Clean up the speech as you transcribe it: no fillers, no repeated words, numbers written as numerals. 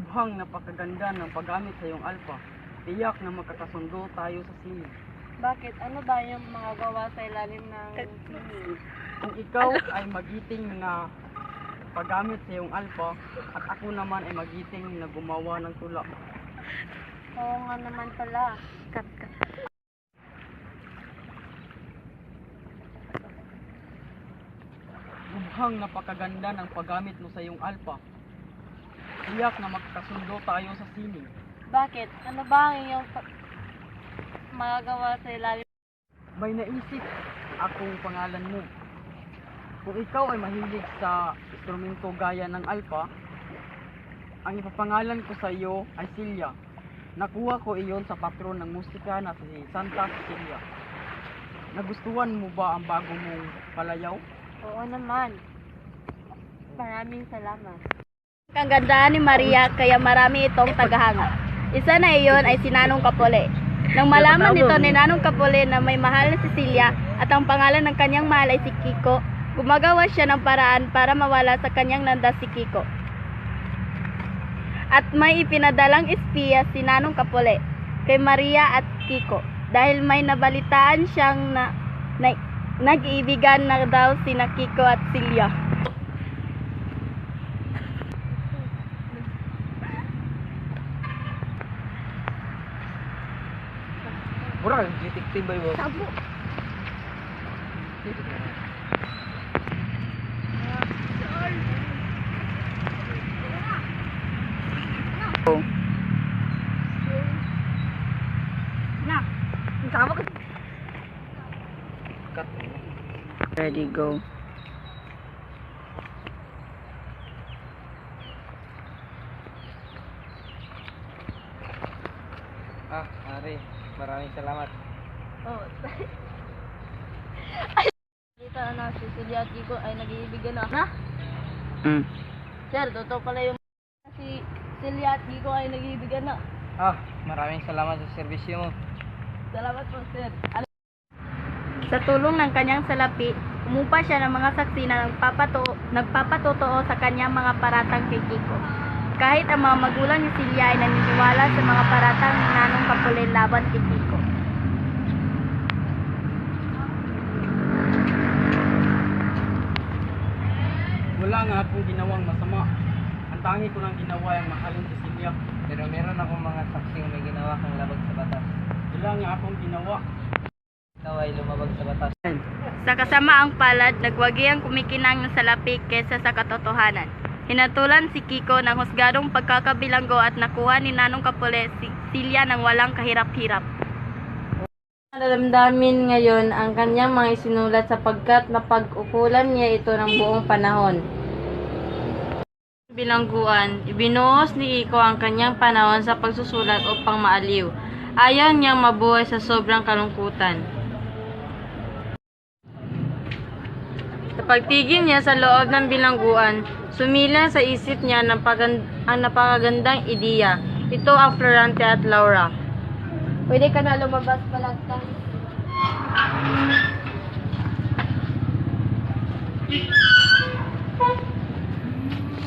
Lubhang napakaganda ng paggamit sa iyong alpha. Tiyak na magkakasundo tayo sa sining. Bakit? Ano ba yung mga gawa sa ilalim ng sining? Kung ikaw ay magiting na paggamit sa iyong alpha, at ako naman ay magiting na gumawa ng tula. Oo nga naman pala. Lubhang napakaganda ng paggamit mo sa iyong alpha. Tiyak na magkakasundo tayo sa sining. Bakit? Ano ba ang iyong magagawa sa ilalim? May naisip akong pangalan mo. Kung ikaw ay mahilig sa instrumento gaya ng alpha, ang ipapangalan ko sa iyo ay Celia. Nakuha ko iyon sa patron ng musika na si Santa Cecilia. Nagustuhan mo ba ang bago mong palayaw? Oo naman. Maraming salamat. Ang gandaan ni Maria, kaya marami itong tagahanga. Isa na iyon ay si Nanong Kapole. Nang malaman nito ni Nanong Kapole na may mahal na Cecilia at ang pangalan ng kanyang mahal ay si Kiko, gumagawa siya ng paraan para mawala sa kanyang landas si Kiko. At may ipinadalang espiya si Nanong Kapole kay Maria at Kiko dahil may nabalitaan siyang nag-iibigan na daw sina Kiko at Celia. Mura, detective ba yun? Sabo. Na, sama ka. Ready, go. Ari, maraming salamat. Oh. Dito na si Celia at Kiko ay nag-iibigan na. Na? Sir, totoo pala yung si Celia at Kiko ay nag-iibigan na. Maraming salamat sa serbisyo mo. Salamat po, sir. Sa tulong ng kanyang salapi, umupa siya ng mga saksi na nagpapatotoo sa kanyang mga paratang kay Kiko. Kahit ang mga magulang ni Celia ay naniniwala sa mga paratang ni Nanong Kapole laban kay Kiko. Wala nga akong ginawang masama. Ang tangi ko lang ginawa ay mahalin si Celia. Pero meron akong mga saksing may ginawa kang labag sa batas. Wala nga akong ginawa. Ikaw ay lumabag sa batas. Sa kasamaang palad, nagwagi ang kumikinang ng salapi kesa sa katotohanan. Hinatulan si Kiko ng husgadong pagkakabilanggo at nakuha ni Nanong Kapole si Celia ng walang kahirap-hirap. Naramdamin ngayon ang kanyang mga isinulat sapagkat napag-ukulan niya ito ng buong panahon. Bilangguan, ibinuhos ni Kiko ang kanyang panahon sa pagsusulat upang maaliw. Ayaw niyang mabuhay sa sobrang kalungkutan. Sa pagtigil niya sa loob ng bilangguan, sumilang sa isip niya ang napakagandang ideya. Ito ang Florante at Laura. Pwede ka na lumabas, Balagtas.